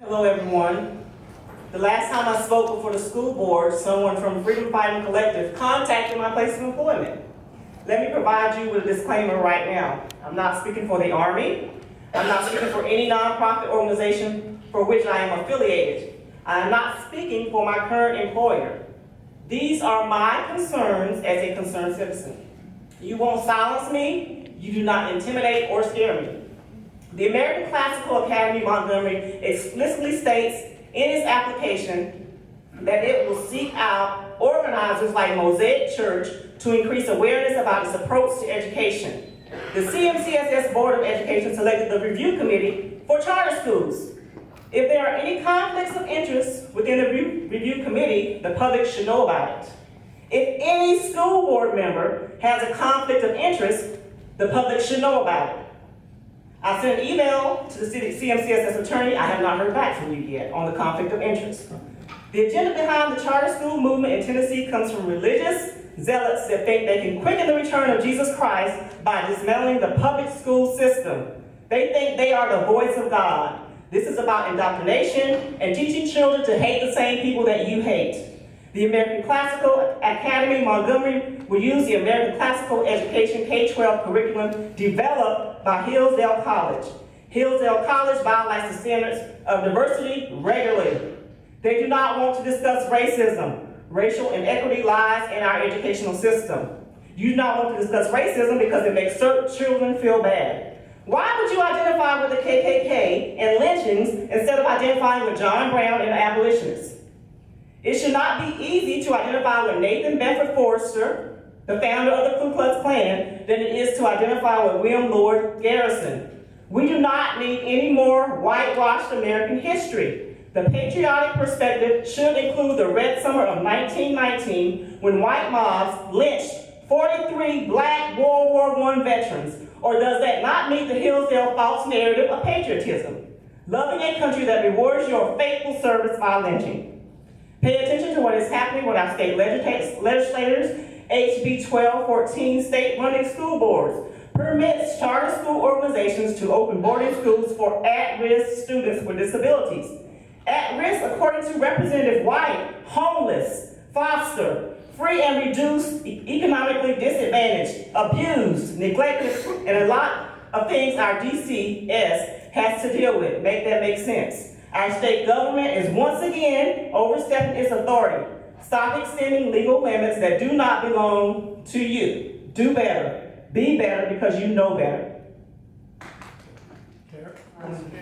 Hello, everyone. The last time I spoke before the school board, someone from Freedom Fighting Collective contacted my place of employment. Let me provide you with a disclaimer right now. I'm not speaking for the Army. I'm not speaking for any nonprofit organization for which I am affiliated. I am not speaking for my current employer. These are my concerns as a concerned citizen. You won't silence me. You do not intimidate or scare me. The American Classical Academy Montgomery explicitly states in its application that it will seek out organizers like Mosaic Church to increase awareness about its approach to education. The CMCSS Board of Education selected the review committee for charter schools. If there are any conflicts of interest within the review committee, the public should know about it. If any school board member has a conflict of interest, the public should know about it. I sent an email to the CMCSS attorney. I have not heard back from you yet on the conflict of interest. The agenda behind the charter school movement in Tennessee comes from religious zealots that think they can quicken the return of Jesus Christ by dismantling the public school system. They think they are the voice of God. This is about indoctrination and teaching children to hate the same people that you hate. The American Classical Academy Montgomery will use the American Classical Education K-12 curriculum developed by Hillsdale College. Hillsdale College violates the standards of diversity regularly. They do not want to discuss racism. Racial inequity lies in our educational system. You do not want to discuss racism because it makes certain children feel bad. Why would you identify with the KKK and lynchings instead of identifying with John Brown and the abolitionists? It should not be easy to identify with Nathan Bedford Forrester, the founder of the Ku Klux Klan, than it is to identify with William Lloyd Garrison. We do not need any more whitewashed American history. The patriotic perspective should include the Red Summer of 1919, when white mobs lynched 43 black World War I veterans. Or does that not meet the Hillsdale false narrative of patriotism? Loving a country that rewards your faithful service by lynching. Pay attention to what is happening with our state legislators. HB 1214, state-running school boards, permits charter school organizations to open boarding schools for at-risk students with disabilities. At risk, according to Representative White, homeless, foster, free and reduced, economically disadvantaged, abused, neglected, and a lot of things our DCS has to deal with. Make that make sense. Our state government is once again overstepping its authority. Stop extending legal limits that do not belong to you. Do better. Be better because you know better.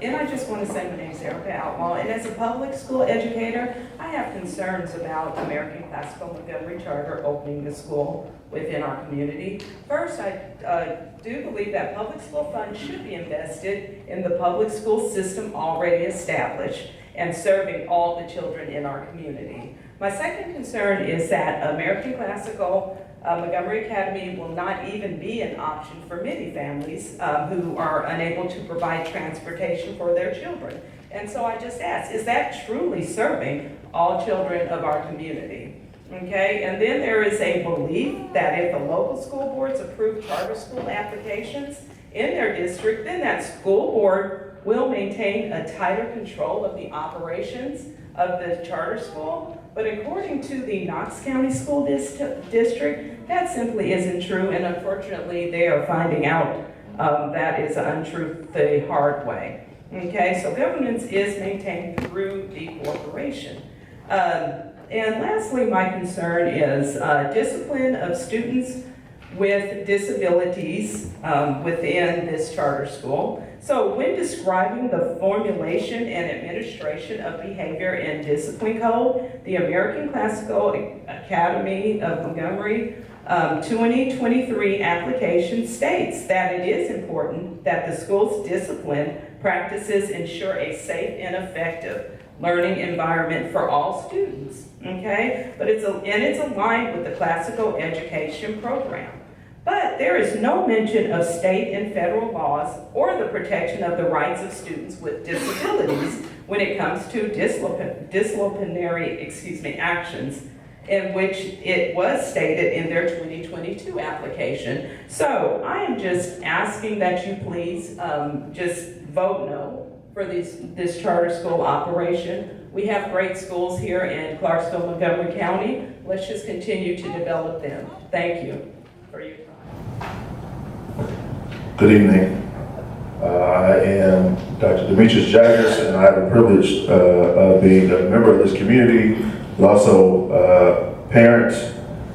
And I just want to say my name is Erica Outlaw, and as a public school educator, I have concerns about American Classical Montgomery Charter opening the school within our community. First, I do believe that public school funds should be invested in the public school system already established and serving all the children in our community. My second concern is that American Classical Montgomery Academy will not even be an option for many families who are unable to provide transportation for their children. And so I just ask, is that truly serving all children of our community? Okay, and then there is a belief that if the local school boards approve charter school applications in their district, then that school board will maintain a tighter control of the operations of the charter school. But according to the Knox County School District, that simply isn't true, and unfortunately they are finding out that is an untruth the hard way. Okay, so governance is maintained through the corporation. And lastly, my concern is discipline of students with disabilities within this charter school. So when describing the formulation and administration of behavior and discipline code, the American Classical Academy of Montgomery 2023 application states that it is important that the school's discipline practices ensure a safe and effective learning environment for all students, okay? But it's aligned with the classical education program. But there is no mention of state and federal laws or the protection of the rights of students with disabilities when it comes to disciplinary actions, in which it was stated in their 2022 application. So I am just asking that you please just vote no for this charter school operation. We have great schools here in Clarksville-Montgomery County. Let's just continue to develop them. Thank you for your time. Good evening. I am Dr. Demetrius Jaggers, and I have the privilege of being a member of this community, but also a parent,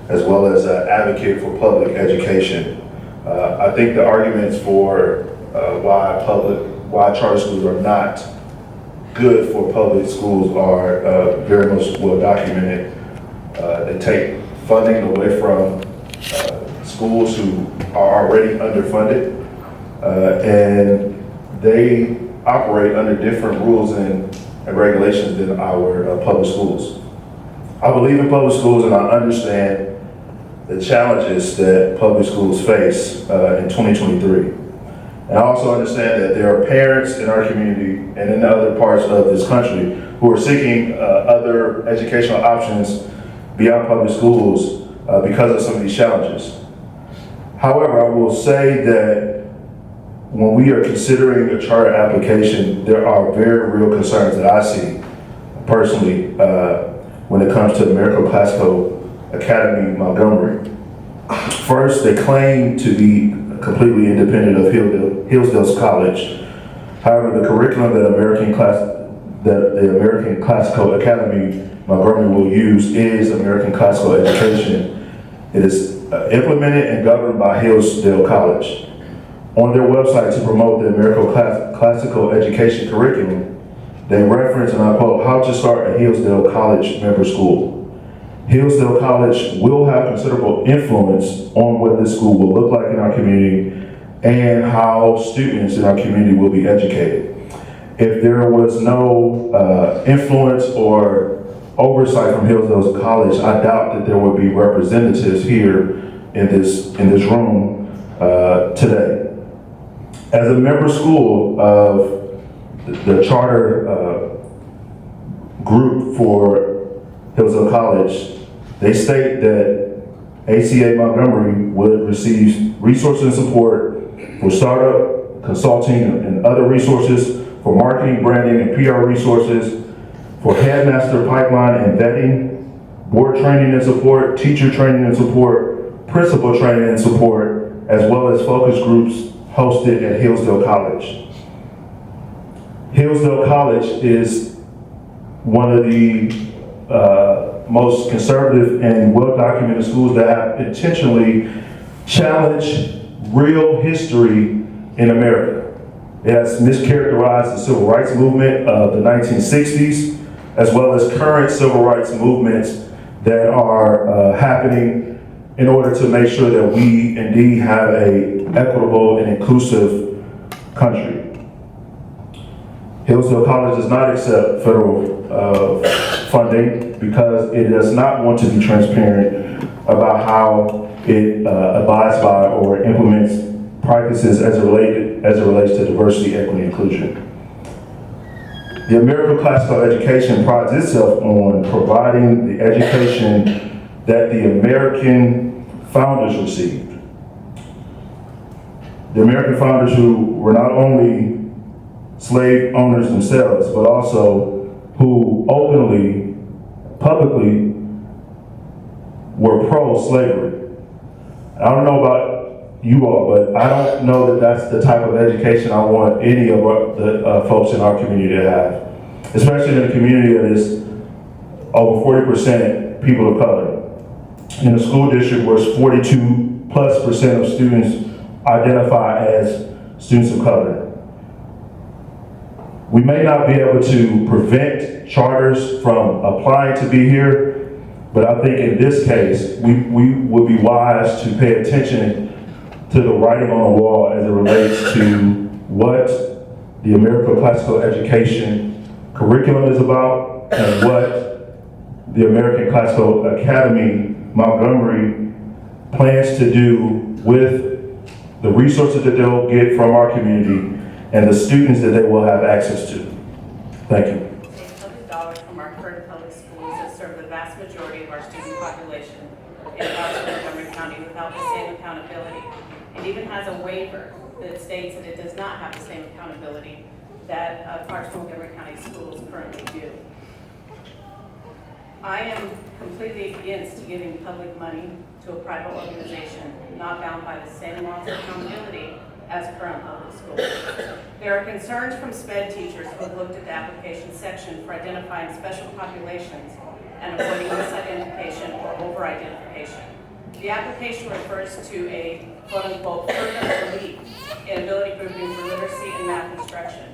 as well as an advocate for public education. I think the arguments for why charter schools are not good for public schools are very much well documented. They take funding away from schools who are already underfunded, and they operate under different rules and regulations than our public schools. I believe in public schools, and I understand the challenges that public schools face in 2023. And I also understand that there are parents in our community and in other parts of this country who are seeking other educational options beyond public schools because of some of these challenges. However, I will say that when we are considering a charter application, there are very real concerns that I see personally when it comes to American Classical Academy Montgomery. First, they claim to be completely independent of Hillsdale College. However, the curriculum that the American Classical Academy Montgomery will use is American Classical Education. It is implemented and governed by Hillsdale College. On their website, to promote the American Classical Education curriculum, they reference, and I quote, how to start a Hillsdale College member school. Hillsdale College will have considerable influence on what this school will look like in our community and how students in our community will be educated. If there was no influence or oversight from Hillsdale College, I doubt that there would be representatives here in this room today. As a member school of the charter group for Hillsdale College, they state that ACA Montgomery would receive resources and support for startup, consulting, and other resources, for marketing, branding, and PR resources, for headmaster pipeline and vetting, board training and support, teacher training and support, principal training and support, as well as focus groups hosted at Hillsdale College. Hillsdale College is one of the most conservative and well-documented schools that have intentionally challenged real history in America. It has mischaracterized the civil rights movement of the 1960s, as well as current civil rights movements that are happening in order to make sure that we indeed have an equitable and inclusive country. Hillsdale College does not accept federal funding because it does not want to be transparent about how it abides by or implements practices as it relates to diversity, equity, and inclusion. The American Classical Education prides itself on providing the education that the American founders received. The American founders who were not only slave owners themselves, but also who openly, publicly were pro-slavery. I don't know about you all, but I don't know that that's the type of education I want any of the folks in our community to have, especially in a community that is over 40% people of color. In a school district where 42+% of students identify as students of color. We may not be able to prevent charters from applying to be here, but I think in this case, we would be wise to pay attention to the writing on the wall as it relates to what the American Classical Education curriculum is about and what the American Classical Academy Montgomery plans to do with the resources that they'll get from our community and the students that they will have access to. Thank you. Public dollars from our current public schools that serve the vast majority of our student population in Clarksville-Montgomery County without the same accountability. It even has a waiver that states that it does not have the same accountability that Clarksville-Montgomery County Schools currently do. I am completely against giving public money to a private organization not bound by the same laws of accountability as current public schools. There are concerns from SPED teachers who have looked at the application section for identifying special populations and avoiding misidentification or over-identification. The application refers to a quote-unquote further elite in ability grouping for literacy and math instruction.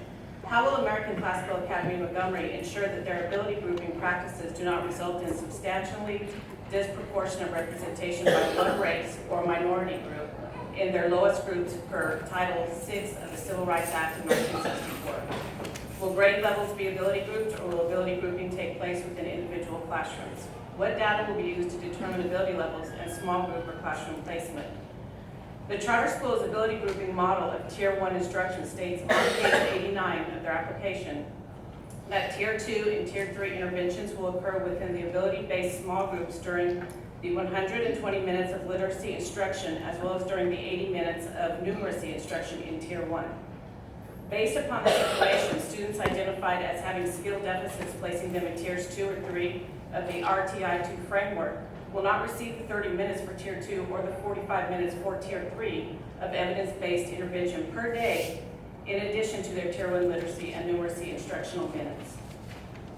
How will American Classical Academy Montgomery ensure that their ability grouping practices do not result in substantially disproportionate representation by one race or minority group in their lowest groups per Title VI of the Civil Rights Act of 1964? Will grade levels be ability grouped, or will ability grouping take place within individual classrooms? What data will be used to determine ability levels and small group or classroom placement? The charter school's ability grouping model of Tier 1 instruction states on page 89 of their application that Tier 2 and Tier 3 interventions will occur within the ability-based small groups during the 120 minutes of literacy instruction, as well as during the 80 minutes of numeracy instruction in Tier 1. Based upon this information, students identified as having skill deficits, placing them in Tiers 2 or 3 of the RTI-2 framework, will not receive the 30 minutes for Tier 2 or the 45 minutes for Tier 3 of evidence-based intervention per day, in addition to their Tier 1 literacy and numeracy instructional minutes.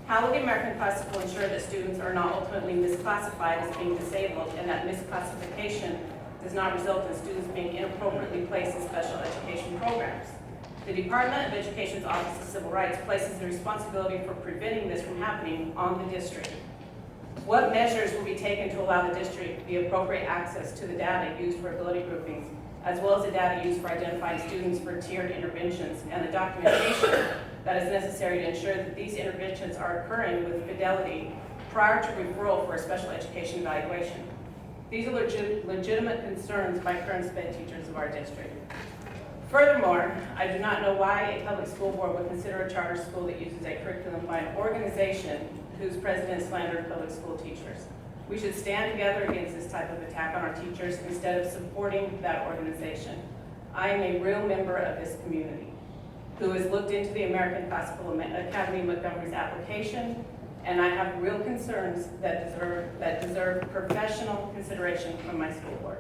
How will the American Classical ensure that students are not ultimately misclassified as being disabled, and that misclassification does not result in students being inappropriately placed in special education programs? The Department of Education's Office of Civil Rights places the responsibility for preventing this from happening on the district. What measures will be taken to allow the district the appropriate access to the data used for ability groupings, as well as the data used for identifying students for tiered interventions, and the documentation that is necessary to ensure that these interventions are occurring with fidelity prior to referral for a special education evaluation? These are legitimate concerns by current SPED teachers of our district. Furthermore, I do not know why a public school board would consider a charter school that uses a curriculum by an organization whose president slandered public school teachers. We should stand together against this type of attack on our teachers instead of supporting that organization. I am a real member of this community who has looked into the American Classical Academy Montgomery's application, and I have real concerns that deserve professional consideration from my school board.